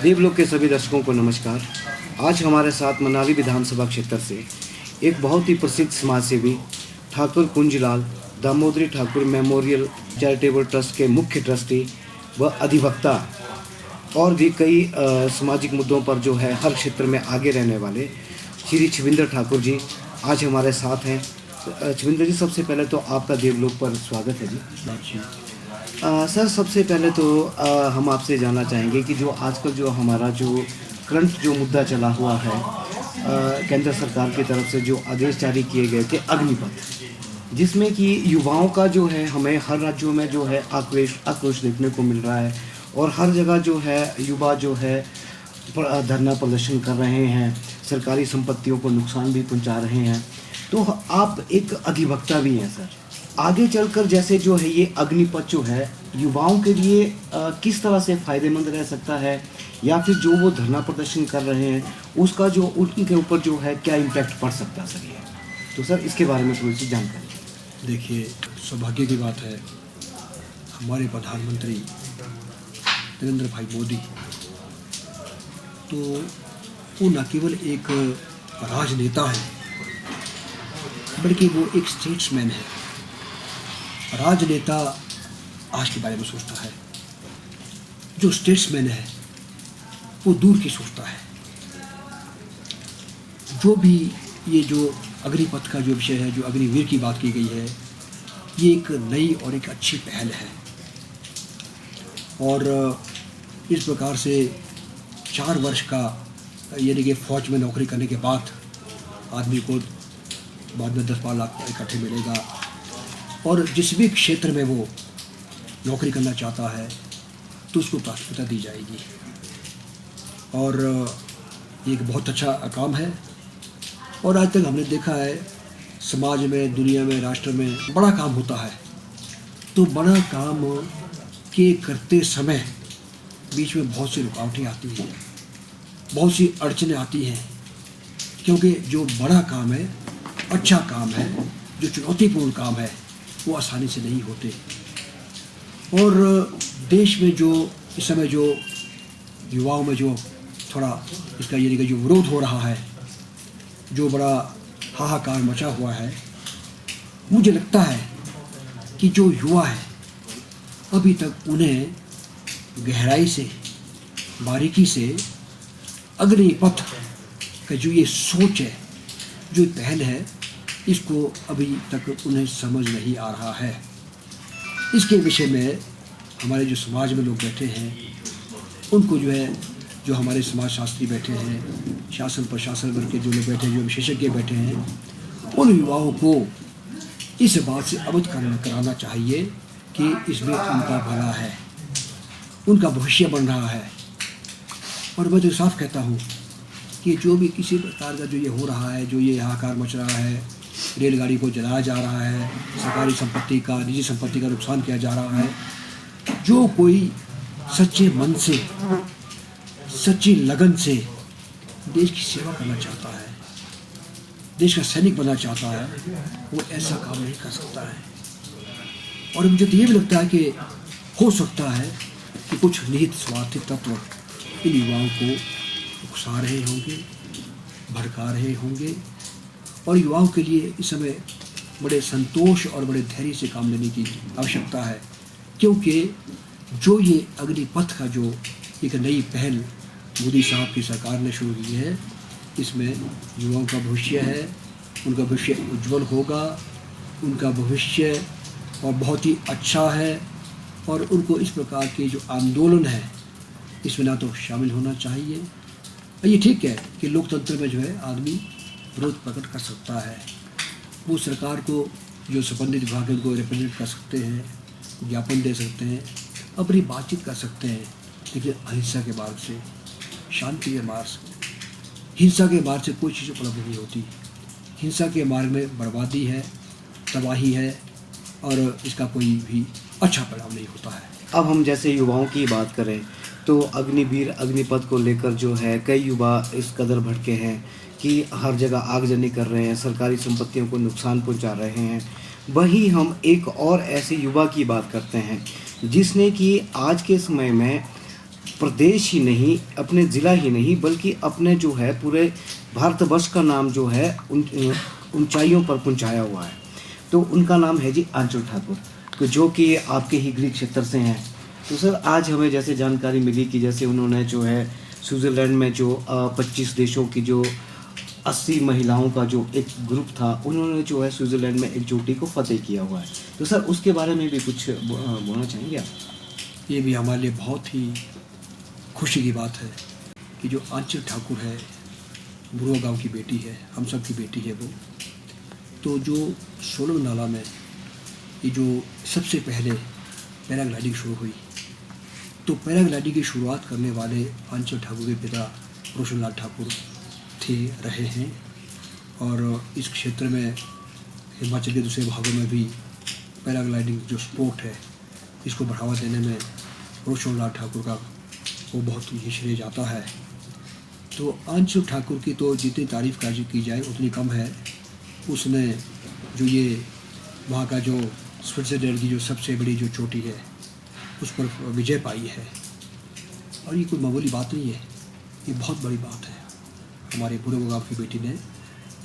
देवलोक के सभी दर्शकों को नमस्कार। आज हमारे साथ मनाली विधानसभा क्षेत्र से एक बहुत ही प्रसिद्ध समाजसेवी Thakur Kunjlal Damodari Thakur memorial charitable trust के मुख्य ट्रस्टी व अधिवक्ता और भी कई सामाजिक मुद्दों पर जो है हर क्षेत्र में आगे रहने वाले श्री छविंदर ठाकुर जी आज हमारे साथ हैं। छविंदर जी, सबसे पहले तो आपका देवलोक पर स्वागत है जी। सर, सबसे पहले तो हम आपसे जानना चाहेंगे कि जो आजकल जो हमारा जो करंट जो मुद्दा चला हुआ है, केंद्र सरकार की तरफ से जो आदेश जारी किए गए थे अग्निपथ, जिसमें कि युवाओं का जो है हमें हर राज्यों में जो है आक्रोश देखने को मिल रहा है और हर जगह जो है युवा जो है धरना प्रदर्शन कर रहे हैं, सरकारी संपत्तियों को नुकसान भी पहुंचा रहे हैं। तो आप एक अधिवक्ता भी हैं सर, आगे चलकर जैसे जो है ये अग्निपथ जो है युवाओं के लिए किस तरह से फ़ायदेमंद रह सकता है, या फिर जो वो धरना प्रदर्शन कर रहे हैं उसका जो उनके ऊपर जो है क्या इम्पैक्ट पड़ सकता है सर ये? तो सर इसके बारे में थोड़ी सी जानकारी। देखिए, सौभाग्य की बात है हमारे प्रधानमंत्री नरेंद्र भाई मोदी तो वो न केवल एक राजनेता है बल्कि वो एक स्टेट्समैन है। राजनेता आज के बारे में सोचता है, जो स्टेट्समैन है वो दूर की सोचता है। जो भी ये जो अग्निपथ का जो विषय है, जो अग्निवीर की बात की गई है, ये एक नई और एक अच्छी पहल है। और इस प्रकार से 4 वर्ष का यानी कि फौज में नौकरी करने के बाद आदमी को बाद में 10-12 लाख इकट्ठे मिलेगा और जिस भी क्षेत्र में वो नौकरी करना चाहता है तो उसको प्राथमिकता दी जाएगी। और ये एक बहुत अच्छा काम है। और आज तक हमने देखा है समाज में, दुनिया में, राष्ट्र में बड़ा काम होता है तो बड़ा काम के करते समय बीच में बहुत सी रुकावटें आती हैं, बहुत सी अड़चनें आती हैं, क्योंकि जो बड़ा काम है, अच्छा काम है, जो चुनौतीपूर्ण काम है वो आसानी से नहीं होते। और देश में जो इस समय जो युवाओं में जो थोड़ा इसका यानी कि जो विरोध हो रहा है, जो बड़ा हाहाकार मचा हुआ है, मुझे लगता है कि जो युवा है अभी तक उन्हें गहराई से, बारीकी से अग्निपथ का जो ये सोच है, जो पहल है, इसको अभी तक उन्हें समझ नहीं आ रहा है। इसके विषय में हमारे जो समाज में लोग बैठे हैं उनको जो है, जो हमारे समाज शास्त्री बैठे हैं, शासन प्रशासन वर्ग के जो लोग बैठे हैं, जो विशेषज्ञ बैठे हैं, उन युवाओं को इस बात से अवगत कराना चाहिए कि इसमें उनका भला है, उनका भविष्य बन रहा है। और मैं तो साफ कहता हूँ कि जो भी किसी प्रकार का जो ये हो रहा है, जो ये हाहाकार मच रहा है, रेलगाड़ी को जलाया जा रहा है, सरकारी संपत्ति का, निजी संपत्ति का नुकसान किया जा रहा है, जो कोई सच्चे मन से, सच्ची लगन से देश की सेवा करना चाहता है, देश का सैनिक बनना चाहता है, वो ऐसा काम नहीं कर सकता है। और मुझे तो ये भी लगता है कि हो सकता है कि कुछ निहित स्वार्थी तत्व इन युवाओं को उकसा रहे होंगे, भड़का रहे होंगे। और युवाओं के लिए इस समय बड़े संतोष और बड़े धैर्य से काम लेने की आवश्यकता है, क्योंकि जो ये अग्निपथ का जो एक नई पहल मोदी साहब की सरकार ने शुरू की है, इसमें युवाओं का भविष्य है, उनका भविष्य उज्जवल होगा, उनका भविष्य और बहुत ही अच्छा है। और उनको इस प्रकार के जो आंदोलन है इसमें ना तो शामिल होना चाहिए। ये ठीक है कि लोकतंत्र में जो है आदमी विरोध प्रकट कर सकता है, वो सरकार को जो संबंधित विभाग है उनको रिप्रेजेंट कर सकते हैं, ज्ञापन दे सकते हैं, अपनी बातचीत कर सकते हैं, लेकिन अहिंसा के मार्ग से, शांति के मार्ग से, हिंसा के मार्ग से कोई चीज़ उपलब्ध नहीं होती। हिंसा के मार्ग में बर्बादी है, तबाही है और इसका कोई भी अच्छा परिणाम नहीं होता है। अब हम जैसे युवाओं की बात करें तो अग्निवीर अग्निपथ को लेकर जो है कई युवा इस कदर भटके हैं कि हर जगह आगजनी कर रहे हैं, सरकारी संपत्तियों को नुकसान पहुंचा रहे हैं। वहीं हम एक और ऐसे युवा की बात करते हैं जिसने कि आज के समय में प्रदेश ही नहीं, अपने ज़िला ही नहीं, बल्कि अपने जो है पूरे भारतवर्ष का नाम जो है ऊंचाइयों पर पहुंचाया हुआ है। तो उनका नाम है जी आंचल ठाकुर, तो जो कि आपके ही गृह क्षेत्र से हैं। तो सर आज हमें जैसे जानकारी मिली कि जैसे उन्होंने जो है स्विट्ज़रलैंड में जो 25 देशों की जो 80 महिलाओं का जो एक ग्रुप था, उन्होंने जो है स्विट्ज़रलैंड में एक चोटी को फतेह किया हुआ है। तो सर उसके बारे में भी कुछ बोलना चाहेंगे आप? ये भी हमारे लिए बहुत ही खुशी की बात है कि जो आंचल ठाकुर है, बुरुआ गांव की बेटी है, हम सब की बेटी है वो। तो जो सोलंग नाला में ये जो सबसे पहले पैराग्लाइडिंग शुरू हुई, तो पैराग्लाइडिंग की शुरुआत करने वाले आंचल ठाकुर के पिता रोशन लाल ठाकुर रहे हैं। और इस क्षेत्र में हिमाचल के दूसरे भागों में भी पैराग्लाइडिंग जो स्पोर्ट है, इसको बढ़ावा देने में रोशन लाल ठाकुर का वो बहुत ही श्रेय जाता है। तो आंचल ठाकुर की तो जितनी तारीफ़ की जाए उतनी कम है। उसने जो ये वहाँ का जो स्विट्ज़रलैंड की जो सबसे बड़ी जो चोटी है उस पर विजय पाई है। और ये कोई मामूली बात नहीं है, ये बहुत बड़ी बात है। हमारे बुरुआ गांव की बेटी ने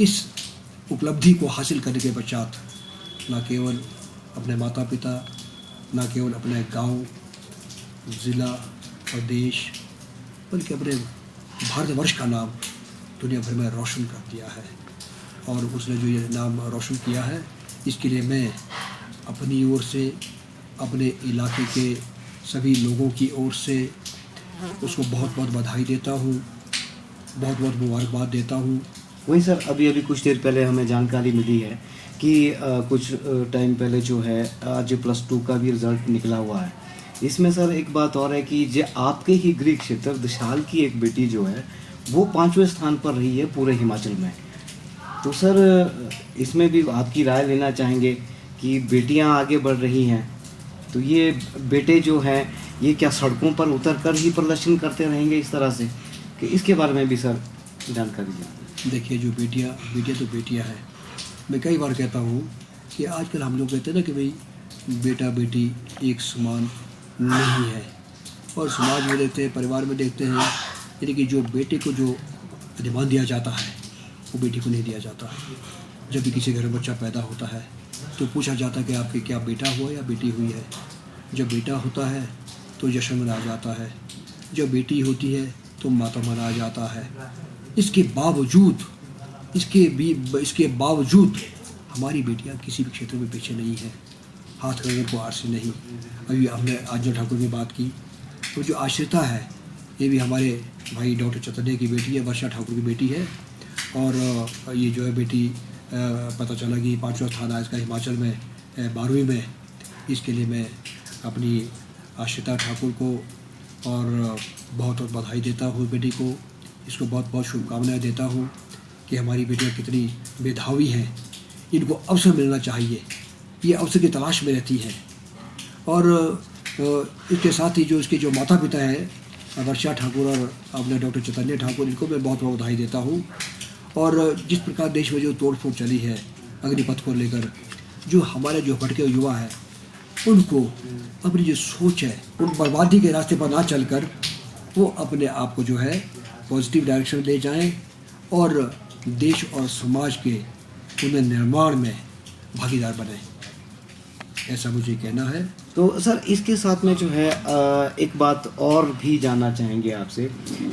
इस उपलब्धि को हासिल करने के पश्चात न केवल अपने माता पिता, न केवल अपने गांव, ज़िला और देश, बल्कि अपने भारतवर्ष का नाम दुनिया भर में रोशन कर दिया है। और उसने जो ये नाम रोशन किया है, इसके लिए मैं अपनी ओर से, अपने इलाके के सभी लोगों की ओर से उसको बहुत बहुत बधाई देता हूँ, बहुत बहुत मुबारकबाद देता हूँ। वही सर, अभी कुछ देर पहले हमें जानकारी मिली है कि कुछ टाइम पहले जो है आज +2 का भी रिज़ल्ट निकला हुआ है। इसमें सर एक बात और है कि जो आपके ही गृह क्षेत्र दशाल की एक बेटी जो है वो 5वें स्थान पर रही है पूरे हिमाचल में। तो सर इसमें भी आपकी राय लेना चाहेंगे कि बेटियां आगे बढ़ रही हैं, तो ये बेटे जो हैं ये क्या सड़कों पर उतर कर ही प्रदर्शन करते रहेंगे इस तरह से, कि इसके बारे में भी सर जानकारी दें। देखिए, जो बेटियां तो बेटियां हैं। मैं कई बार कहता हूँ कि आजकल हम लोग कहते हैं ना कि भाई बेटा बेटी एक समान नहीं है, और समाज में देखते हैं, परिवार में देखते हैं, यानी कि जो बेटे को जो अधिमान दिया जाता है वो बेटी को नहीं दिया जाता है। जब भी किसी घर में बच्चा पैदा होता है तो पूछा जाता है कि आपके क्या बेटा हुआ या बेटी हुई है। जब बेटा होता है तो जश्न मनाया जाता है, जब बेटी होती है तो मातम मनाया जाता है। इसके बावजूद हमारी बेटियां किसी भी क्षेत्र में पीछे नहीं है, हाथ करने को आरसी नहीं। अभी हमने आंचल ठाकुर की बात की, तो जो आश्रिता है ये भी हमारे भाई डॉक्टर चतन्य की बेटी है, वर्षा ठाकुर की बेटी है। और ये जो है बेटी पता चला कि 5वां स्थान आया इसका हिमाचल में 12वीं में। इसके लिए मैं अपनी आश्रिता ठाकुर को और बहुत बहुत बधाई देता हूँ बेटी को। इसको बहुत बहुत शुभकामनाएं देता हूँ कि हमारी बेटियाँ कितनी मेधावी हैं, इनको अवसर मिलना चाहिए, ये अवसर की तलाश में रहती हैं। और इसके साथ ही जो इसके जो माता पिता हैं वर्षा ठाकुर और अपने डॉक्टर चतन्य ठाकुर, इनको मैं बहुत बहुत बधाई देता हूँ। और जिस प्रकार देश में जो तोड़फोड़ चली है अग्निपथ को लेकर, जो हमारे जो भटके युवा हैं उनको अपनी जो सोच है उन बर्बादी के रास्ते पर ना चलकर वो अपने आप को जो है पॉजिटिव डायरेक्शन ले जाएं और देश और समाज के पुनर्निर्माण में भागीदार बने, ऐसा मुझे कहना है। तो सर इसके साथ में जो है एक बात और भी जानना चाहेंगे आपसे।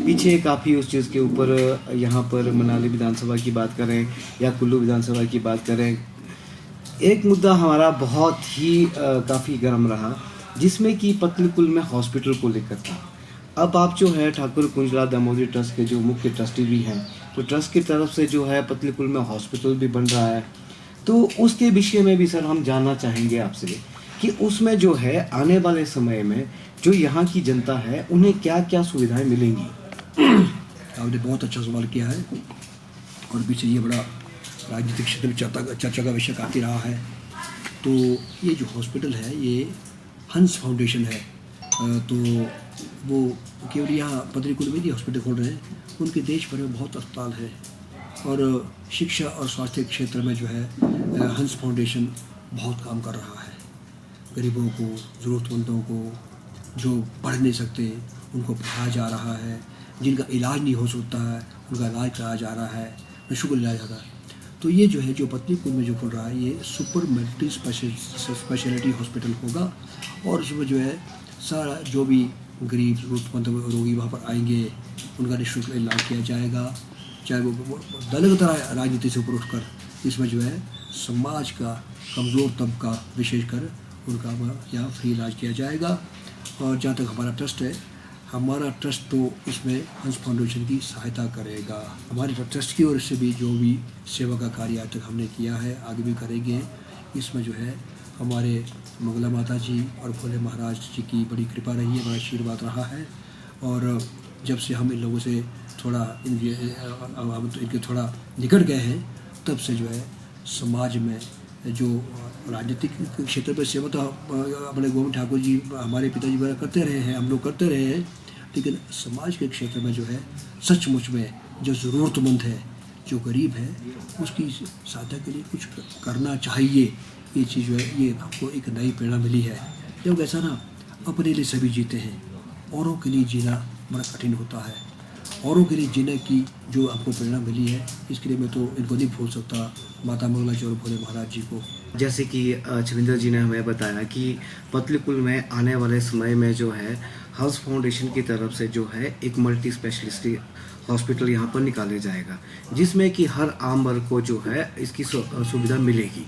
पीछे काफ़ी उस चीज़ के ऊपर यहाँ पर मनाली विधानसभा की बात करें या कुल्लू विधानसभा की बात करें, एक मुद्दा हमारा बहुत ही काफ़ी गर्म रहा, जिसमें कि पतलीकुल में हॉस्पिटल को लेकर था। अब आप जो है ठाकुर कुंजलाल दामोदरी ट्रस्ट के जो मुख्य ट्रस्टी भी हैं, तो ट्रस्ट की तरफ से जो है पतलीकुल में हॉस्पिटल भी बन रहा है, तो उसके विषय में भी सर हम जानना चाहेंगे आपसे कि उसमें जो है आने वाले समय में जो यहाँ की जनता है उन्हें क्या क्या सुविधाएं मिलेंगी। आपने बहुत अच्छा सवाल किया है और पीछे ये बड़ा राजनीतिक क्षेत्र में चर्चा का विषय काफ़ी रहा है। तो ये जो हॉस्पिटल है ये हंस फाउंडेशन है, तो वो केवल यहाँ पतलीकुल में नहीं हॉस्पिटल खोल रहे हैं, उनके देश भर में बहुत अस्पताल है। और शिक्षा और स्वास्थ्य क्षेत्र में जो है हंस फाउंडेशन बहुत काम कर रहा है। गरीबों को, ज़रूरतमंदों को, जो पढ़ नहीं सकते उनको पढ़ाया जा रहा है, जिनका इलाज नहीं हो सकता है उनका इलाज कराया जा रहा है, निःशुल्क इलाज हो रहा है। तो ये जो है जो पत्नीकुंज में जो खुल रहा है ये सुपर मल्टी स्पेशलिटी हॉस्पिटल होगा और उसमें जो है सारा जो भी गरीब ज़रूरतमंद रोगी वहाँ पर आएंगे उनका निःशुल्क इलाज किया जाएगा, चाहे वो दल तरह राजनीति से ऊपर उठकर इसमें जो है समाज का कमज़ोर तबका विशेषकर उनका यहाँ फ्री इलाज किया जाएगा। और जहाँ तक हमारा ट्रस्ट है, हमारा ट्रस्ट तो इसमें हंस फाउंडेशन की सहायता करेगा। हमारे ट्रस्ट की ओर से भी जो भी सेवा का कार्य आज तक हमने किया है आगे भी करेंगे। इसमें जो है हमारे मंगला माता जी और भोले महाराज जी की बड़ी कृपा रही है, बड़ा आशीर्वाद रहा है। और जब से हम इन लोगों से थोड़ा इनके थोड़ा निकट गए हैं तब से जो है समाज में जो राजनीतिक क्षेत्र में सेवा तो अपने गोविंद ठाकुर जी हमारे पिताजी वगैरह करते रहे हैं, हम लोग करते रहे हैं, लेकिन समाज के क्षेत्र में जो है सचमुच में जो ज़रूरतमंद है, जो गरीब है, उसकी सहायता के लिए कुछ करना चाहिए। ये चीज़ जो है ये हमको एक नई प्रेरणा मिली है। जब ऐसा ना अपने लिए सभी जीते हैं, औरों के लिए जीना बड़ा कठिन होता है। औरों के लिए जीने की जो आपको प्रेरणा मिली है इसके लिए मैं तो इनको नहीं भूल सकता, माता मंगला जी और भोले महाराज जी को। जैसे कि छविंदर जी ने हमें बताया कि पतलीकुल में आने वाले समय में जो है हंस फाउंडेशन की तरफ से जो है एक मल्टी स्पेशलिस्ट हॉस्पिटल यहाँ पर निकाले जाएगा, जिसमें कि हर आम वर्ग को जो है इसकी सुविधा मिलेगी।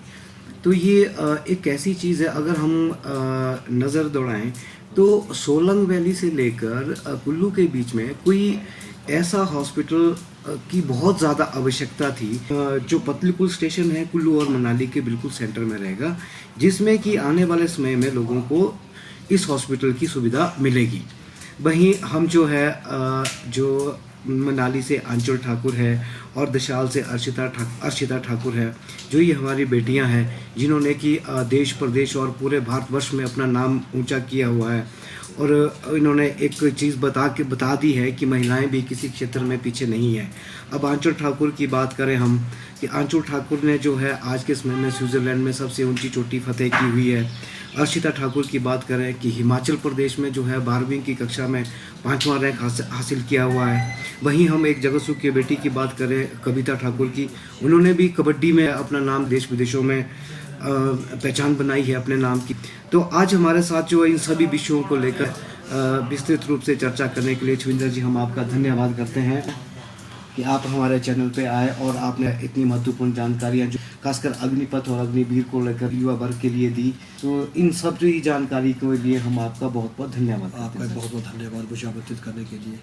तो ये एक ऐसी चीज़ है, अगर हम नज़र दौड़ाएं तो सोलंग वैली से लेकर कुल्लू के बीच में कोई ऐसा हॉस्पिटल की बहुत ज़्यादा आवश्यकता थी जो पतलीकुल स्टेशन है कुल्लू और मनाली के बिल्कुल सेंटर में रहेगा, जिसमें कि आने वाले समय में लोगों को इस हॉस्पिटल की सुविधा मिलेगी। वहीं हम जो है जो मनाली से आंचल ठाकुर है और दशाल से अर्शिता ठाकुर है, जो ये हमारी बेटियां हैं जिन्होंने कि देश प्रदेश और पूरे भारतवर्ष में अपना नाम ऊंचा किया हुआ है। और इन्होंने एक चीज़ बता दी है कि महिलाएं भी किसी क्षेत्र में पीछे नहीं है। अब आंचल ठाकुर की बात करें हम कि आंचल ठाकुर ने जो है आज के समय में स्विट्ज़रलैंड में सबसे ऊंची चोटी फतेह की हुई है। अर्शिता ठाकुर की बात करें कि हिमाचल प्रदेश में जो है 12वीं की कक्षा में 5वां रैंक हासिल किया हुआ है। वहीं हम एक जगतसुख की बेटी की बात करें कविता ठाकुर की, उन्होंने भी कबड्डी में अपना नाम देश विदेशों में पहचान बनाई है अपने नाम की। तो आज हमारे साथ जो इन सभी विषयों को लेकर विस्तृत रूप से चर्चा करने के लिए छविंदर जी हम आपका धन्यवाद करते हैं कि आप हमारे चैनल पे आए और आपने इतनी महत्वपूर्ण जानकारियाँ जो खासकर अग्निपथ और अग्निवीर को लेकर युवा वर्ग के लिए दी। तो इन सब जो जानकारी के लिए हम आपका बहुत बहुत धन्यवाद। आपका बहुत बहुत धन्यवाद मुझे आमंत्रित करने के लिए।